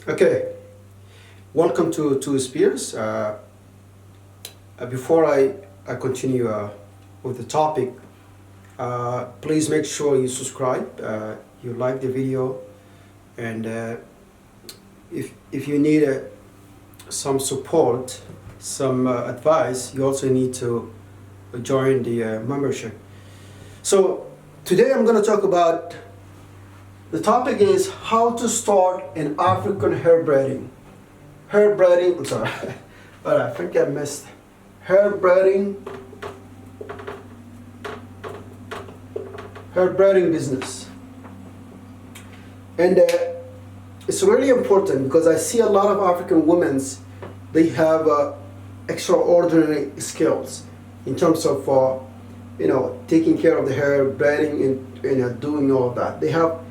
Okay, welcome to Spears. Before I continue with the topic, please make sure you subscribe, you like the video, and if you need some support, some advice, you also need to join the membership. So today I'm going to talk about the topic is how to start an African hair braiding. Hair braiding, I'm sorry, but I think I missed. Hair braiding business. And it's really important because I see a lot of African women, they have extraordinary skills in terms of taking care of the hair, braiding, and doing all of that. They have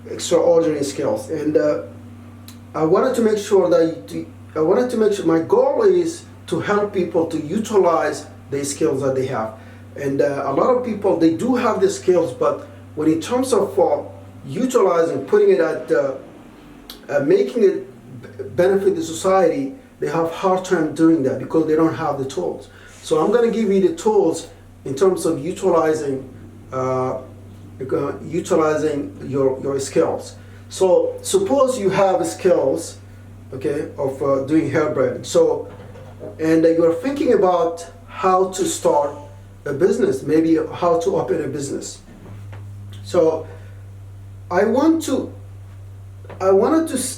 extraordinary skills, and I wanted to make sure my goal is to help people to utilize the skills that they have. And a lot of people, they do have the skills, but when in terms of utilizing, putting it at making it benefit the society, they have hard time doing that because they don't have the tools. So I'm going to give you the tools in terms of utilizing your skills. So suppose you have skills, okay, of doing hair braiding. So, and you're thinking about how to start a business, maybe how to open a business. So I wanted to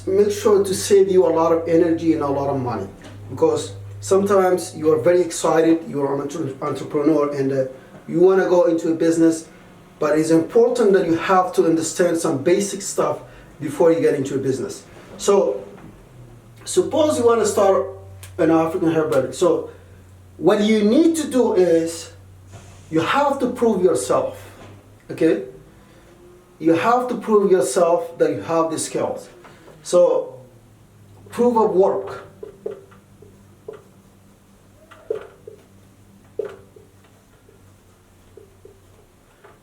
make sure to save you a lot of energy and a lot of money, because sometimes you are very excited, you are an entrepreneur, and you want to go into a business. But it's important that you have to understand some basic stuff before you get into a business. So suppose you want to start an African hair braiding. So what you need to do is you have to prove yourself, okay? You have to prove yourself that you have the skills. So proof of work.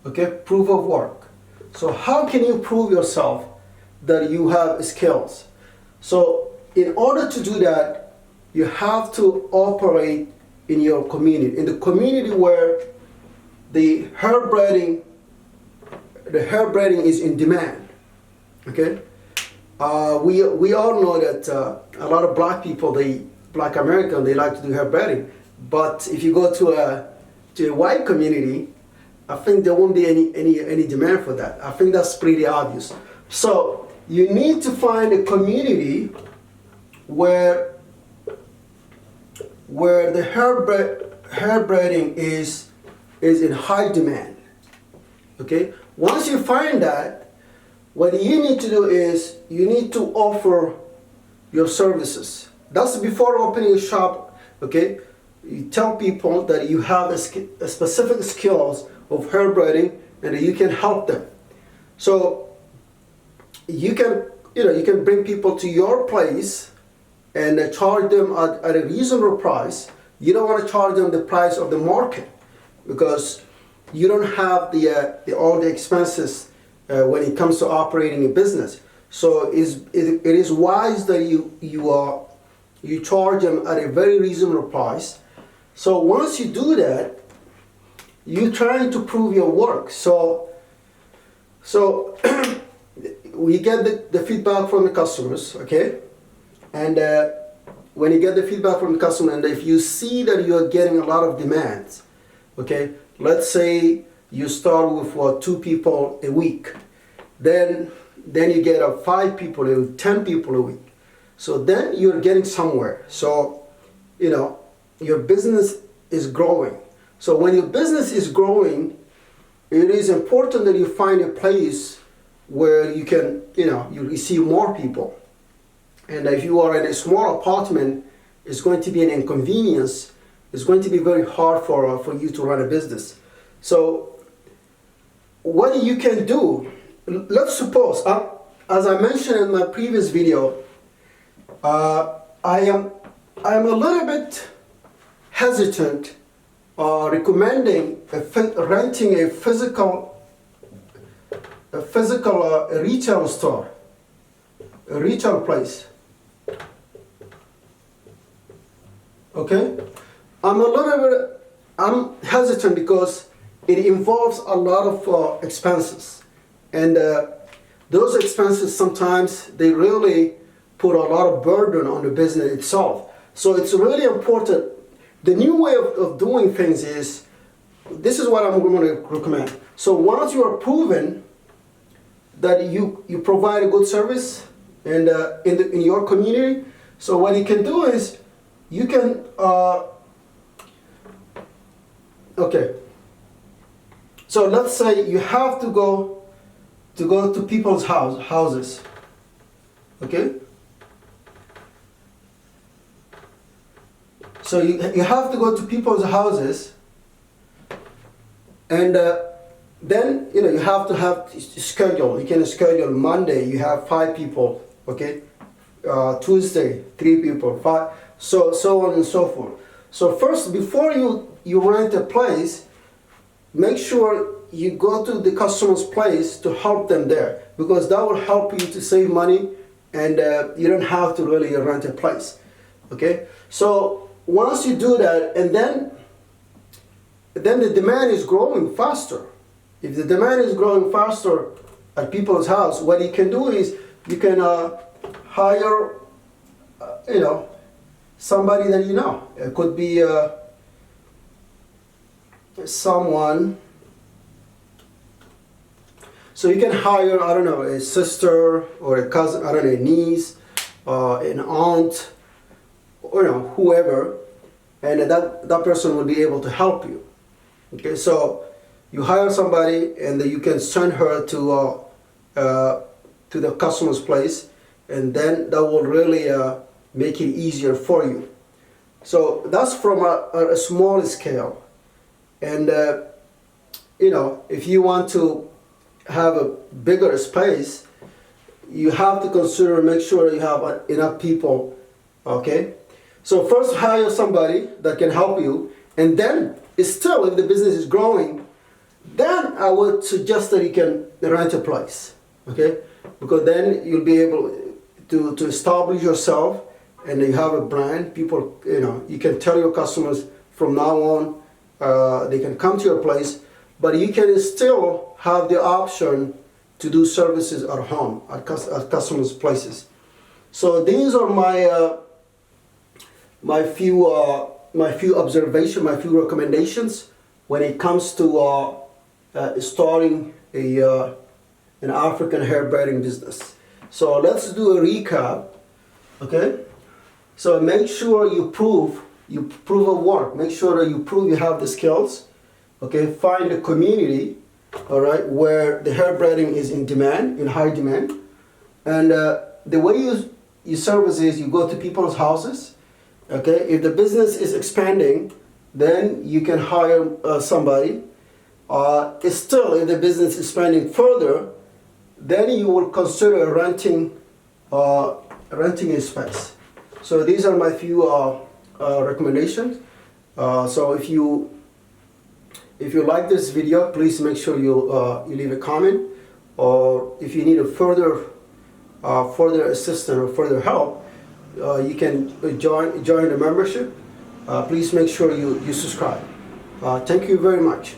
Okay, proof of work. So how can you prove yourself that you have skills? So in order to do that, you have to operate in your community, in the community where the hair braiding is in demand. Okay, we all know that a lot of black people, black Americans, they like to do hair braiding. But if you go to a white community, I think there won't be any demand for that. I think that's pretty obvious. So you need to find a community where the hair braiding is in high demand. Okay? Once you find that, what you need to do is you need to offer your services. That's before opening a shop. Okay? You tell people that you have a specific skills of hair braiding and that you can help them. So you can bring people to your place and charge them at a reasonable price. You don't want to charge them the price of the market because you don't have all the expenses when it comes to operating a business. So it is wise that you charge them at a very reasonable price. So once you do that, you're trying to prove your work. So we get the feedback from the customers, okay? And when you get the feedback from the customer, and if you see that you are getting a lot of demands, okay? Let's say you start with 2 people a week. Then you get 5 people, 10 people a week. So then you're getting somewhere. So, your business is growing. So when your business is growing, it is important that you find a place where you can, you receive more people. And if you are in a small apartment, it's going to be an inconvenience. It's going to be very hard for you to run a business. So what you can do, let's suppose, as I mentioned in my previous video, I am a little bit hesitant recommending renting a physical retail store. a retail place. Okay, I'm hesitant because it involves a lot of expenses, and those expenses sometimes they really put a lot of burden on the business itself. So it's really important. The new way of doing things is, this is what I'm going to recommend. So once you are proven that you provide a good service and in your community, so what you can do is you can okay. So let's say you have to go to people's houses. Okay. So you have to go to people's houses, and then you have to have schedule. You can schedule Monday. You have 5 people. Okay. Tuesday 3 people. 5. So on and so forth. So first, before you rent a place, make sure you go to the customer's place to help them there, because that will help you to save money, and you don't have to really rent a place. Okay. So once you do that, and then the demand is growing faster. If the demand is growing faster at people's house, what you can do is you can hire, somebody that you know. It could be someone. So you can hire, I don't know, a sister or a cousin, I don't know, a niece, an aunt, or whoever, and that person will be able to help you. Okay, so you hire somebody, and then you can send her to the customer's place, and then that will really make it easier for you. So that's from a small scale, and if you want to have a bigger space, you have to consider, make sure you have enough people. Okay. So first hire somebody that can help you, and then still, if the business is growing, then I would suggest that you can rent a place, okay? Because then you'll be able to establish yourself, and you have a brand. People, you can tell your customers from now on, they can come to your place, but you can still have the option to do services at home, at customers' places. So these are my few observations, my few recommendations when it comes to starting an African hair braiding business. So let's do a recap. Okay. So make sure you prove a work. Make sure that you prove you have the skills. Okay. Find a community, all right, where the hair braiding is in demand, in high demand, and the way you service is you go to people's houses. Okay, if the business is expanding, then you can hire somebody. Still, if the business is expanding further, then you will consider renting a space. So these are my few recommendations. So if you like this video, please make sure you leave a comment, or if you need a further assistance or further help, you can join the membership. Please make sure you subscribe. Thank you very much.